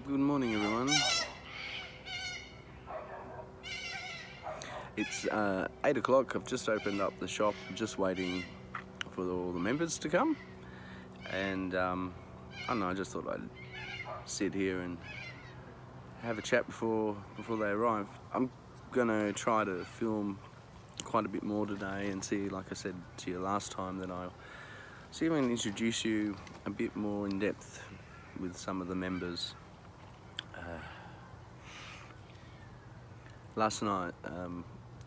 Good morning, everyone. It's 8 o'clock. I've just opened up the shop, just waiting for all the members to come. And I don't know, I just thought I'd sit here and have a chat before they arrive. I'm gonna try to film quite a bit more today and see, like I said to you last time, that I'll see if I can introduce you a bit more in depth with some of the members. Last night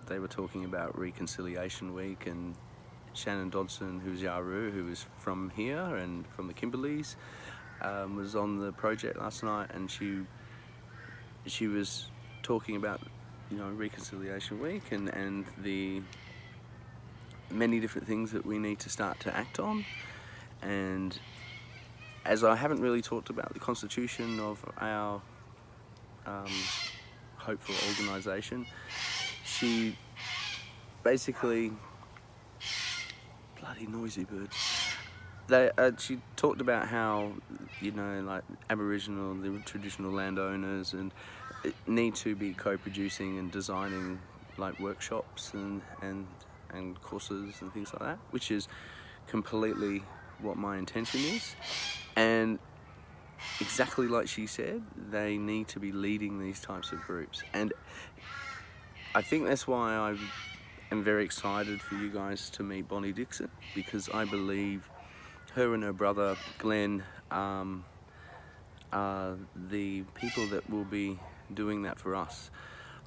they were talking about Reconciliation Week, and Shannan Dodson, who's Yaru, who is from here and from the Kimberleys, was on the project last night, and she was talking about, you know, Reconciliation Week and the many different things that we need to start to act on. And as I haven't really talked about the constitution of our hopeful organisation, she basically, bloody noisy birds. She talked about how, you know, like Aboriginal, the traditional landowners, and need to be co-producing and designing like workshops and courses and things like that, which is completely what my intention is. And exactly like she said, they need to be leading these types of groups. And I think that's why I am very excited for you guys to meet Bonnie Dixon, because I believe her and her brother Glenn are the people that will be doing that for us.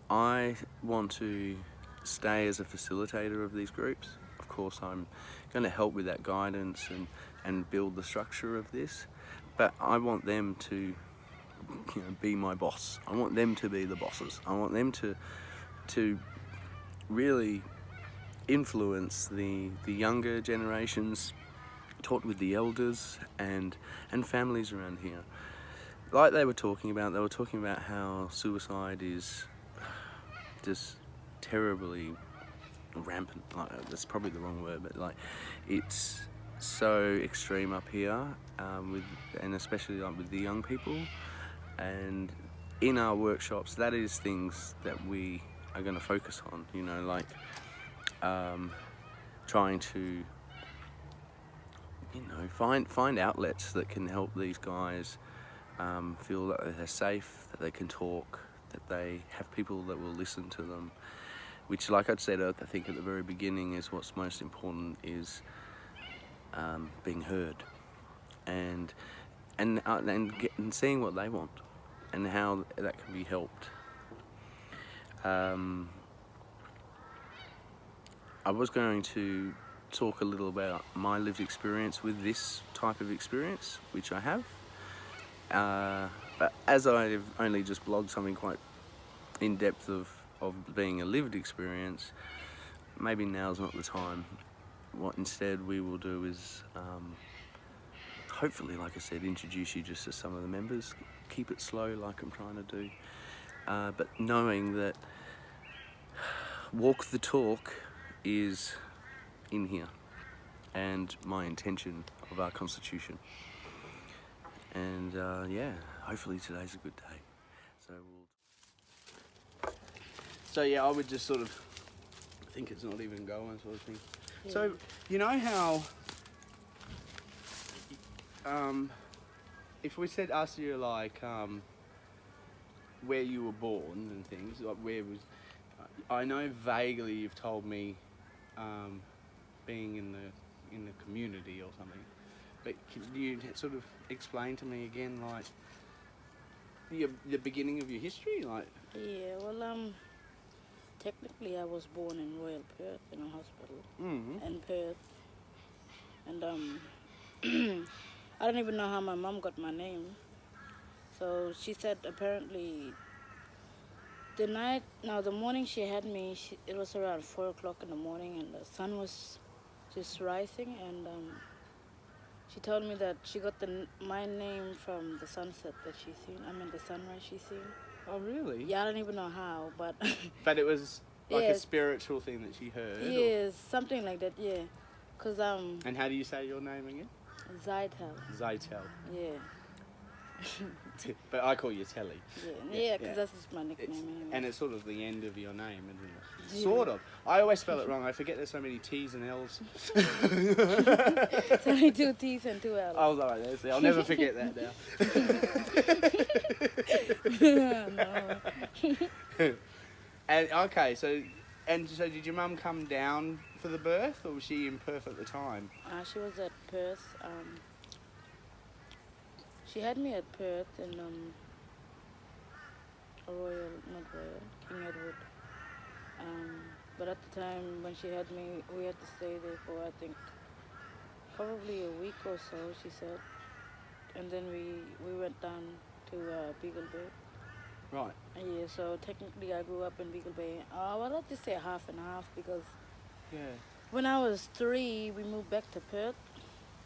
I want to stay as a facilitator of these groups. Of course, I'm going to help with that guidance and build the structure of this, but I want them to, you know, be my boss. I want them to be the bosses. I want them to really influence the younger generations, talk with the elders and families around here. Like they were talking about how suicide is just terribly rampant. Like, that's probably the wrong word, but like it's so extreme up here, and especially like with the young people. And in our workshops, that is things that we are going to focus on, you know, like trying to, you know, find outlets that can help these guys feel that they're safe, that they can talk, that they have people that will listen to them, which, like I said, I think at the very beginning, is what's most important, is being heard and seeing what they want and how that can be helped. I was going to talk a little about my lived experience with this type of experience, which I have. But as I've only just blogged something quite in depth of being a lived experience, maybe now's not the time. What instead we will do is hopefully, like I said, introduce you just to some of the members, keep it slow like I'm trying to do, but knowing that walk the talk is in here, and my intention of our constitution. And yeah, hopefully today's a good day. So yeah, I would just sort of think it's not even going, sort of thing. Yeah. So you know how if we said, asked you like where you were born and things, like where was, I know vaguely you've told me being in the community or something, but can you sort of explain to me again, like the beginning of your history, like? Yeah, well, technically I was born in Royal Perth in a hospital in Perth, and I don't even know how my mom got my name. So she said apparently the morning she had me, it was around 4 o'clock in the morning, and the sun was just rising, and she told me that she got my name from the sunset that she's seen. I mean the sunrise she's seen. Oh really? Yeah, I don't even know how, but but it was like a spiritual thing that she heard. Yes, something like that. Yeah, cause And how do you say your name again? Zyhttelle. Zyhttelle. Yeah. But I call you Telly. Yeah, because that's just my nickname anyway. And it's sort of the end of your name, isn't it? Yeah. Sort of. I always spell it wrong. I forget there's so many T's and L's. It's only 2 T's and 2 L's. Oh, right, there's I'll never forget that now. No. And okay, so did your mum come down for the birth, or was she in Perth at the time? She was at Perth. She had me at Perth in King Edward. But at the time when she had me, we had to stay there for, I think, probably a week or so, she said. And then we went down to Beagle Bay. Right. Yeah, so technically I grew up in Beagle Bay. Well, I'll just say half and half, because when I was 3, we moved back to Perth.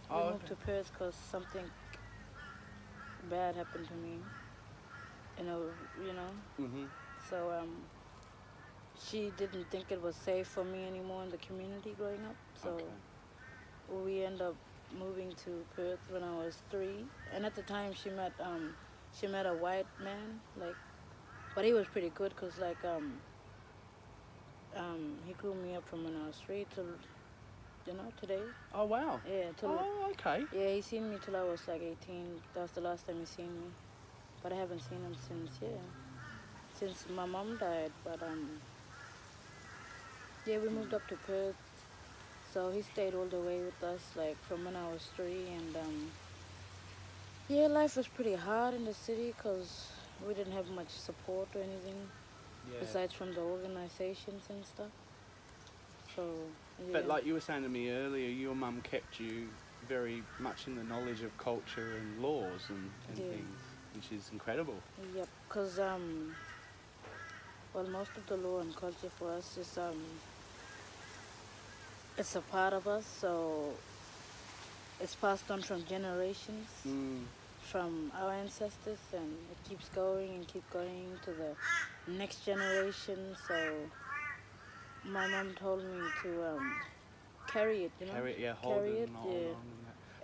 We moved to Perth because something bad happened to me. So she didn't think it was safe for me anymore in the community growing up. So we ended up moving to Perth when I was 3. And at the time she met a white man, but he was pretty good, because he grew me up from when I was 3 till today. Oh wow. Yeah. Okay. Yeah, he seen me till I was 18. That was the last time he seen me. But I haven't seen him since my mom died. But we moved up to Perth. So he stayed all the way with us, from when I was 3. And life was pretty hard in the city, because we didn't have much support or anything, besides from the organizations and stuff. So, But like you were saying to me earlier, your mum kept you very much in the knowledge of culture and laws and things, which is incredible. Yep, because most of the law and culture for us is it's a part of us, so it's passed on from generations, from our ancestors, and it keeps going to the next generation. So my mom told me to carry it, Carry it, hold it.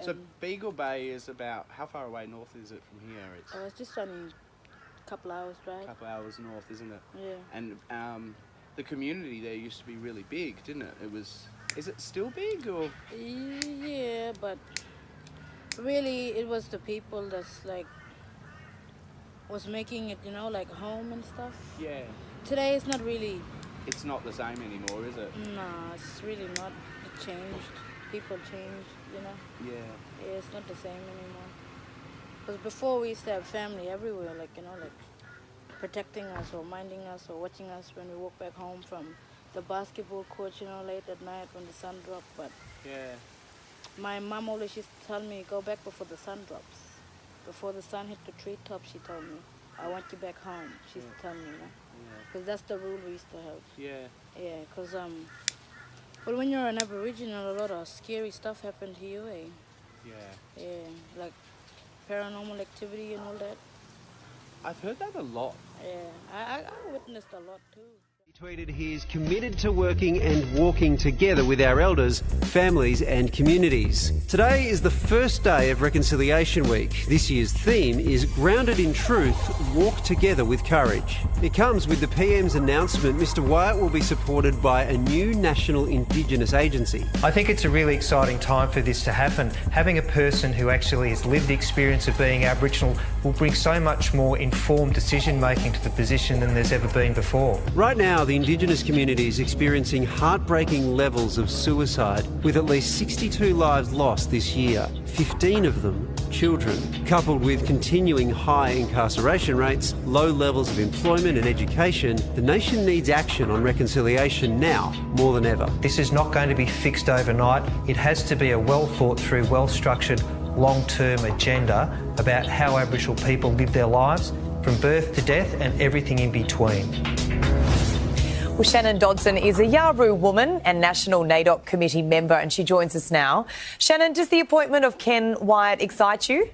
So Beagle Bay is about, how far away north is it from here? It's just only a couple hours drive. A couple hours north, isn't it? Yeah. And the community there used to be really big, didn't it? Is it still big, or? Yeah, but really it was the people that's was making it, home and stuff. Yeah. Today it's not really. It's not the same anymore, is it? No, it's really not. It changed. People changed, Yeah. Yeah, it's not the same anymore. Because before we used to have family everywhere, protecting us or minding us or watching us when we walk back home from the basketball court, late at night when the sun dropped. But my mom always used to tell me, go back before the sun drops. Before the sun hit the treetops, she told me, I want you back home. She used to tell me, because that's the rule we used to have. Yeah. Yeah, because well, when you're an Aboriginal, a lot of scary stuff happened to you, eh? Yeah. Yeah, like paranormal activity and all that. I've heard that a lot. Yeah, I witnessed a lot too. He tweeted he is committed to working and walking together with our elders, families and communities. Today is the first day of Reconciliation Week. This year's theme is Grounded in Truth, Walk Together with Courage. It comes with the PM's announcement Mr Wyatt will be supported by a new national Indigenous agency. I think it's a really exciting time for this to happen. Having a person who actually has lived the experience of being Aboriginal will bring so much more informed decision making to the position than there's ever been before. Right now, the Indigenous community is experiencing heartbreaking levels of suicide, with at least 62 lives lost this year, 15 of them children. Coupled with continuing high incarceration rates, low levels of employment and education, the nation needs action on reconciliation now more than ever. This is not going to be fixed overnight. It has to be a well thought through, well structured, long-term agenda about how Aboriginal people live their lives from birth to death and everything in between. Well, Shannan Dodson is a Yawuru woman and National NAIDOC committee member, and she joins us now. Shannan, does the appointment of Ken Wyatt excite you?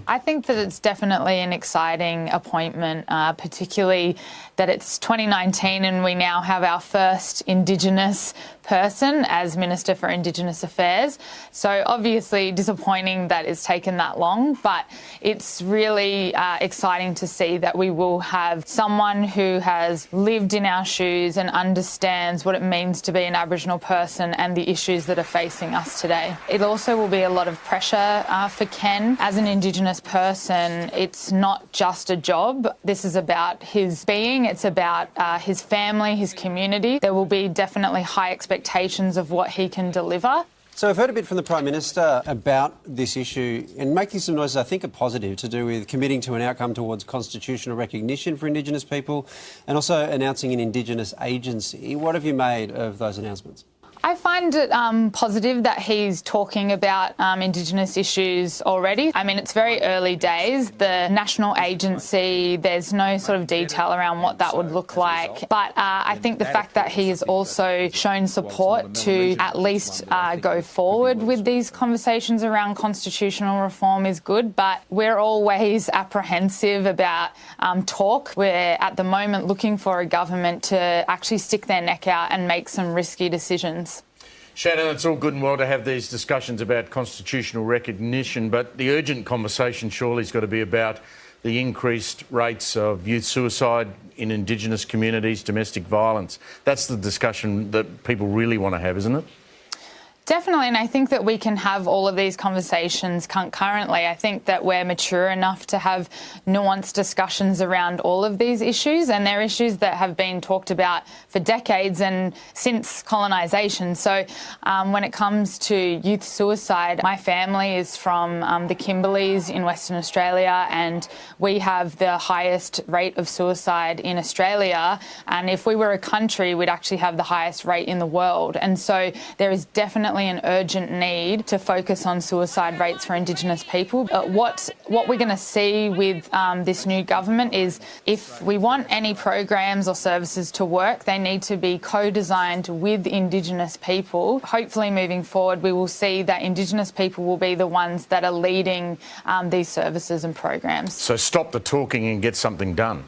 I think that it's definitely an exciting appointment, particularly that it's 2019 and we now have our first Indigenous person as Minister for Indigenous Affairs. So obviously disappointing that it's taken that long, but it's really exciting to see that we will have someone who has lived in our shoes and understands what it means to be an Aboriginal person and the issues that are facing us today. It also will be a lot of pressure for Ken. As an Indigenous person, it's not just a job. This is about his being, it's about his family, his community. There will be definitely high expectations of what he can deliver. So I've heard a bit from the Prime Minister about this issue and making some noises I think are positive to do with committing to an outcome towards constitutional recognition for Indigenous people and also announcing an Indigenous agency. What have you made of those announcements? I find it positive that he's talking about Indigenous issues already. I mean, it's very early days. The national agency, there's no sort of detail around what that would look like. But I think the fact that he has also shown support to at least go forward with these conversations around constitutional reform is good. But we're always apprehensive about talk. We're at the moment looking for a government to actually stick their neck out and make some risky decisions. Shannan, it's all good and well to have these discussions about constitutional recognition, but the urgent conversation surely has got to be about the increased rates of youth suicide in Indigenous communities, domestic violence. That's the discussion that people really want to have, isn't it? Definitely, and I think that we can have all of these conversations concurrently. I think that we're mature enough to have nuanced discussions around all of these issues, and they're issues that have been talked about for decades and since colonisation. So when it comes to youth suicide, my family is from the Kimberleys in Western Australia, and we have the highest rate of suicide in Australia, and if we were a country, we'd actually have the highest rate in the world. And so there is definitely an urgent need to focus on suicide rates for Indigenous people. What we're going to see with this new government is if we want any programs or services to work, they need to be co-designed with Indigenous people. Hopefully moving forward, we will see that Indigenous people will be the ones that are leading these services and programs. So stop the talking and get something done.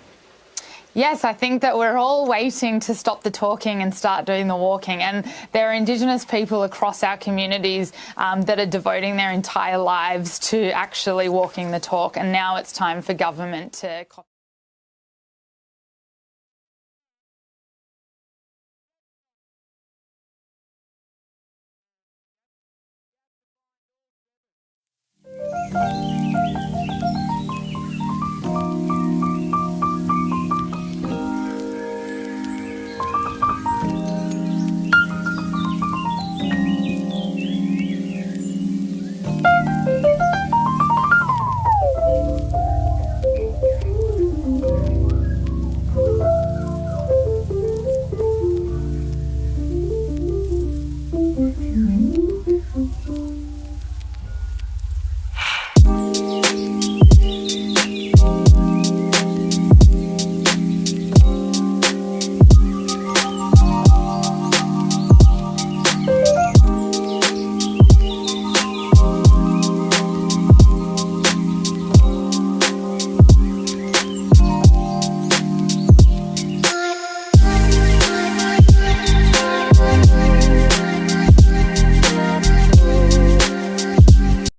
Yes, I think that we're all waiting to stop the talking and start doing the walking. And there are Indigenous people across our communities that are devoting their entire lives to actually walking the talk. And now it's time for government to